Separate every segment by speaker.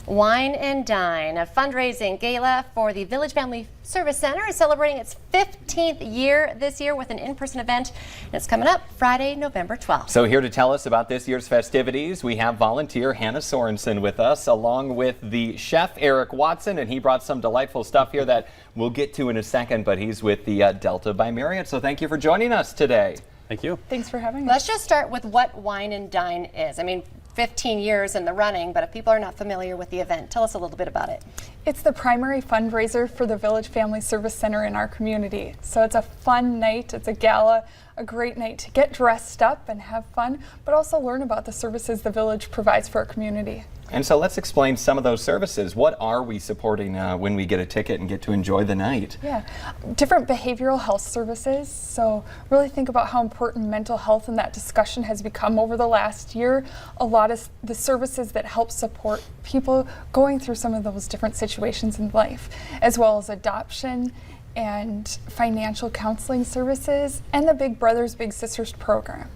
Speaker 1: Wine and Dine, a fundraising gala for the Village Family Service Center, is celebrating its 15th year this year with an in-person event. And it's coming up Friday, November 12th.
Speaker 2: So here to tell us about this year's festivities, we have volunteer Hannah Sorensen with us, along with the chef Eric Watson, and he brought some delightful stuff here that we'll get to in a second, but he's with the Delta by Marriott. So thank you for joining us today.
Speaker 3: Thank you.
Speaker 4: Thanks for having me.
Speaker 1: Let's just start with what Wine and Dine is. I mean, 15 years in the running, but if people are not familiar with the event, tell us a little bit about it.
Speaker 4: It's the primary fundraiser for the Village Family Service Center in our community. So it's a fun night, it's a gala, a great night to get dressed up and have fun, but also learn about the services the village provides for our community.
Speaker 2: And so let's explain some of those services. What are we supporting when we get a ticket and get to enjoy the night?
Speaker 4: Yeah, different behavioral health services. So really think about how important mental health and that discussion has become over the last year. A lot of the services that help support people going through some of those different situations in life, as well as adoption and financial counseling services and the Big Brothers Big Sisters program.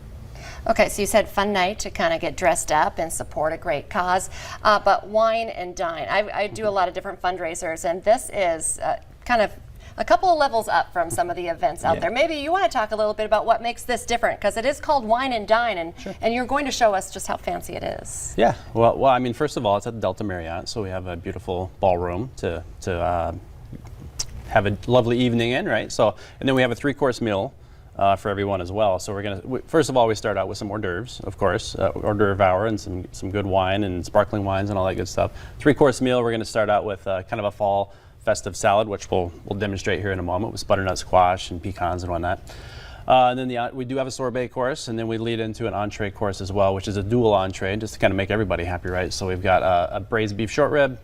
Speaker 1: Okay, so you said fun night to kind of get dressed up and support a great cause, but Wine and Dine. I do a lot of different fundraisers, and this is kind of a couple of levels up from some of the events out there. Maybe you want to talk a little bit about what makes this different, because it is called Wine and Dine, and you're going to show us just how fancy it is.
Speaker 3: Yeah, well, I mean, first of all, it's at the Delta Marriott, so we have a beautiful ballroom to have a lovely evening in, right? So, and then we have a 3-course meal for everyone as well. So we're gonna, first of all, we start out with some hors d'oeuvres, of course, hors d'oeuvre hour, and some good wine and sparkling wines and all that good stuff. 3-course meal, we're gonna start out with kind of a fall festive salad, which we'll demonstrate here in a moment, with butternut squash and pecans and whatnot. And then we do have a sorbet course, and then we lead into an entree course as well, which is a dual entree, just to kind of make everybody happy, right? So we've got a braised beef short rib,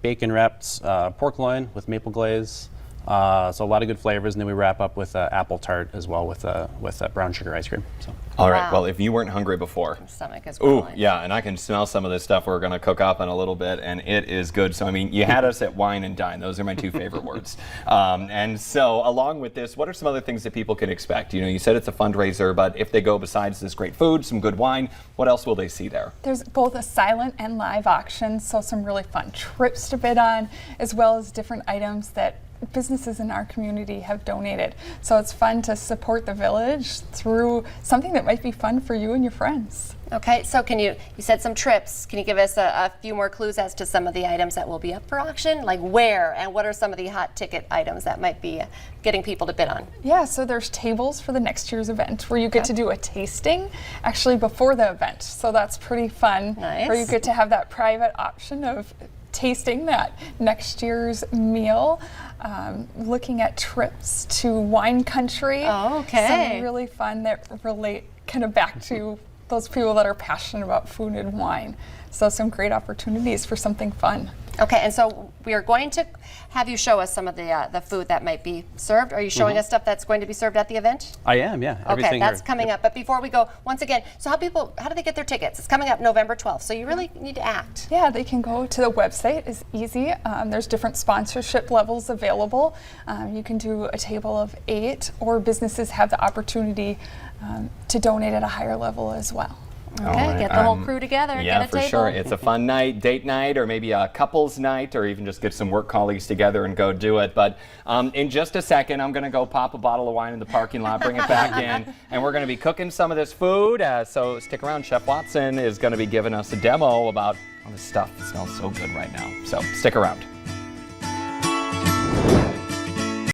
Speaker 3: bacon wrapped pork loin with maple glaze, so a lot of good flavors, and then we wrap up with apple tart as well with brown sugar ice cream. So.
Speaker 2: All right, well, if you weren't hungry before.
Speaker 1: My stomach is
Speaker 2: Ooh,
Speaker 1: growing.
Speaker 2: yeah, and I can smell some of this stuff we're going to cook up in a little bit, and it is good. So, I mean, you had us at Wine and Dine. Those are my 2 favorite words. And so, along with this, what are some other things that people can expect? You know, you said it's a fundraiser, but if they go besides this great food, some good wine, what else will they see there?
Speaker 4: There's both a silent and live auction, so some really fun trips to bid on, as well as different items that businesses in our community have donated. So it's fun to support the village through something that might be fun for you and your friends.
Speaker 1: Okay, so you said some trips. Can you give us a few more clues as to some of the items that will be up for auction? Like where, and what are some of the hot ticket items that might be getting people to bid on?
Speaker 4: Yeah, so there's tables for the next year's event where you get to do a tasting actually before the event. So that's pretty fun.
Speaker 1: Nice.
Speaker 4: Where you get to have that private option of tasting that next year's meal. Looking at trips to wine country.
Speaker 1: Oh, okay.
Speaker 4: Some really fun that relate kind of back to those people that are passionate about food and wine. So some great opportunities for something fun.
Speaker 1: Okay, and so we are going to have you show us some of the food that might be served. Are you showing us stuff that's going to be served at the event?
Speaker 3: I am, yeah.
Speaker 1: Okay, that's coming up. But before we go, once again, so how do they get their tickets? It's coming up November 12th, so you really need to act.
Speaker 4: Yeah, they can go to the website. It's easy. There's different sponsorship levels available. You can do a table of 8, or businesses have the opportunity to donate at a higher level as well.
Speaker 1: Okay,
Speaker 2: right,
Speaker 1: get the whole crew together,
Speaker 2: yeah,
Speaker 1: get a
Speaker 2: for
Speaker 1: table.
Speaker 2: sure. It's a fun night, date night, or maybe a couple's night, or even just get some work colleagues together and go do it. But in just a second, I'm going to go pop a bottle of wine in the parking lot, bring it back in, and we're going to be cooking some of this food. So stick around. Chef Watson is going to be giving us a demo about all this stuff that smells so good right now. So stick around.